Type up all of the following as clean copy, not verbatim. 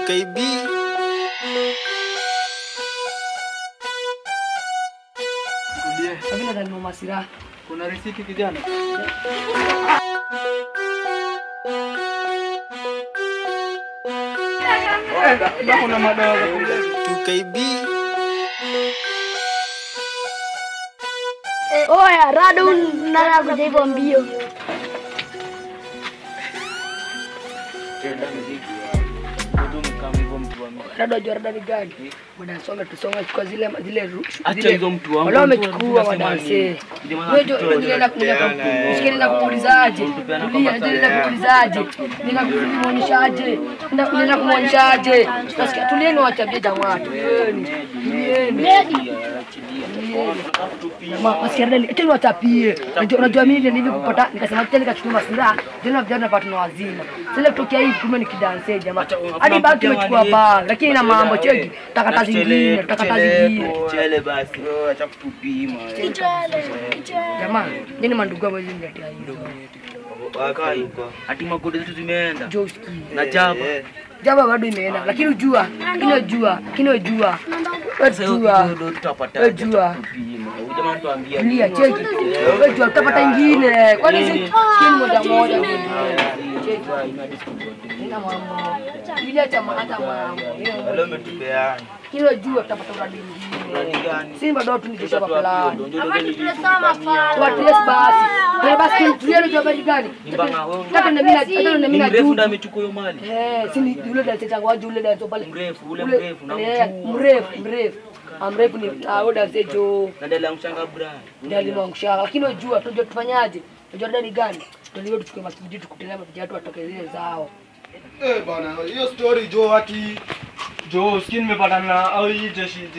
2KB. Lakini ndani mwa silaha. Kuna risiti kijana? Kuna madawa 2KB. Oya, Rado nana kuja hivyo mbio. Rado ajua Rado ni gani? Bwana songa tusonga kwa zile acha hizo mtu wangu. Wala wamechukua wadanse. Wewe ndio usikienda kumuulizaje? Ndio kumuulizaje? Ninakuonyeshaje? Ninakuonyeshaje? Nasikia tulieni watabia jamaa tulieni. Masikieni tena watapie. Unajua mimi ndio nilivyopata nikasema tena nikachukua masira. Tena vijana napata na wazima. Sasa kutokea hivi kumbe nikidanse jamaa. Hadi bado tumechukua baa lakini na mambo cheki takata zingine chele basi bro acha kutupima jamaa nini mandugu wangu hizi niletea hizo wakai ati magodi zetu zimeenda Joski na jaba bado imeenda lakini ujua kinojua ndio tutapata kutupima jamaa tuambia lia cheki wewe tutapata nyingine kwani hizi skin moja cheki ina mambo ile chama hata mambo leo umetupeana kilo jua tutapata uradi mwingine Simba ndo tunijisha kwa plan basi tulieni job gani hata na mimi na mrefu ndo amechukua hiyo mali si ni yule dada changu waje yule dada pale mrefu na mrefu ni oda zejo na dada mshanga Brian ndio alimwangusha lakini unajua tunajua tufanyaje unajua dada ni gani ndio tuchukue masijidi tukutelea vijana watoke zile zao bana hiyo story Jo skin nimepatana au hii jeshi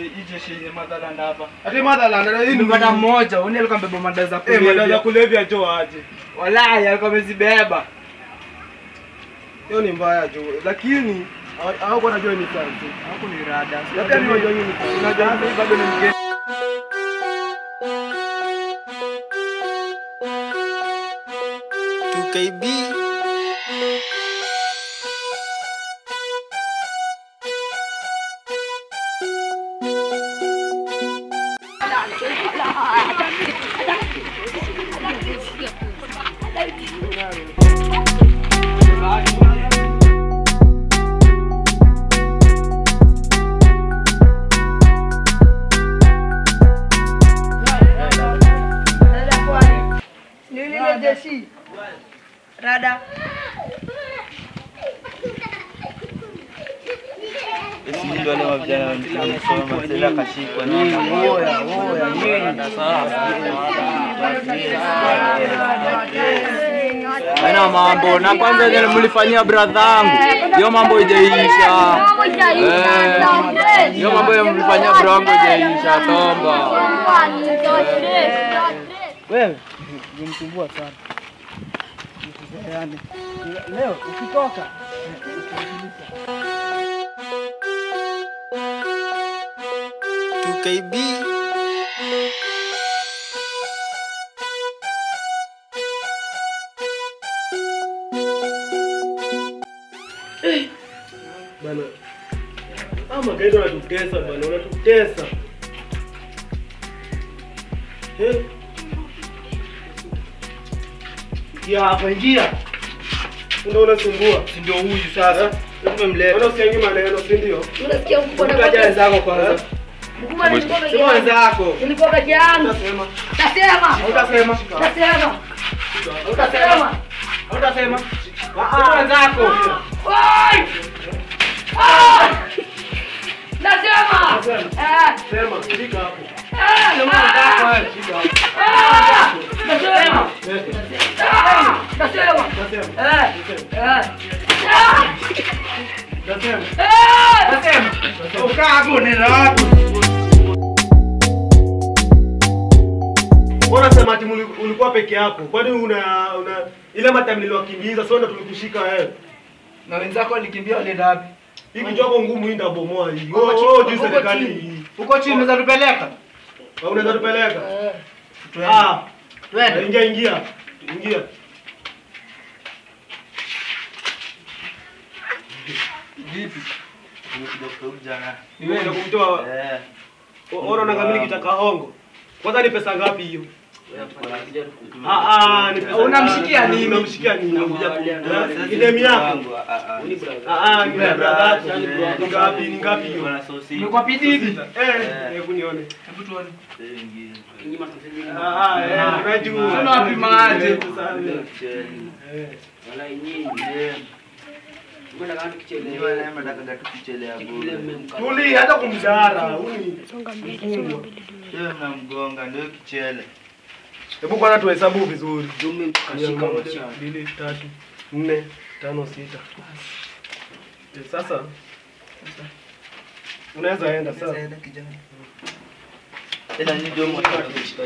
Motherland hapa. Ati Motherland hii nimepata mmoja, uone alikuwa mbeba madawa za kulevya. Madawa za kulevya Jo aje. Wallahi alikuwa amezibeba. Hiyo ni mbaya Jo, lakini hao kwa najua ni kazi. Hako ni rada. Labda ni wajua ni kazi. Unajua hii bado ni mgeni.2KB. Rada ndio wale vijana wanasoma sela kashikwa na Haina mambo na kwanza ile mlifanyia brother yangu. Hiyo mambo haijaisha. Hiyo mambo mlifanyia brother yangu haijaisha tomba. Wewe unimsumbua sana. Yaani leo ukitoka 2KB. bana. Ama gaida unatutesa bana, unatutesa. Ya hapa njia. Ndio unasumbua. Si ndio huyu sasa. Tumemleta. Wewe usiangi maneno, si ndio? unasikia mkubwa na kaja wenzako kwanza. mkubwa ni kwa Sema wenzako. nilikuwa peke yangu Utasema. Utasema. Sema wenzako. Oi! Nasema. Sema, shika hapo. Nasema. Mbona sema ati ulikuwa peke yako? Kwani una ile matime niliwakimbiza sio ndo tulikushika wewe? Na wenzako walikimbia walienda wapi? Hii kichoko ngumu hii ndio bomoa hii. Juu serikali hii. Uko chini unaweza tupeleka? Au unaweza tupeleka? Twende. Ingia. Vipi? Wewe ndio kumtoa. Ona unaangalia kitaka hongo. Kwanza ni pesa ngapi hiyo? Unamshikia nini? Unamshikia nini? Ile miaka. Ni brother. Ni ngapi hiyo? Nimekuwa pididi. Hebu nione. Hebu tuone. Unajua. Tunapima aje sasa. Wala nyinyi. Mbona kama tukichelewa na nataka tukichelewa bure. Tuli hata kumjara. Songa mbele. Sio mnamgonga ndio kichele. Hebu kwanza tuhesabu vizuri. Jume mkashika mchana. 2 3 4 5 6. Sasa unaweza enda sasa. Enda kijana. Tena ni ndio mtaka kushika.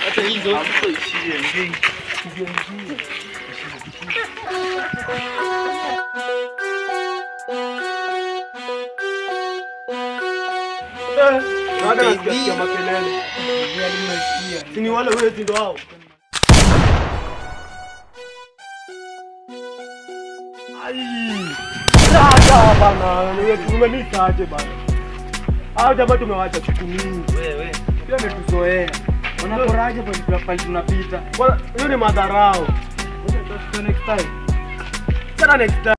Hata hizo hapo ishie ngine. Nada nasikia makelele. Si ni wale wewe ndio hao. Sasa bana, wewe tumenisa aje bana. Hao jamaa tumewacha siku mingi. Wewe pia umetuzoea. Wanaporaje pale tunapita. Hiyo ni madharau. Next time. Sana next time.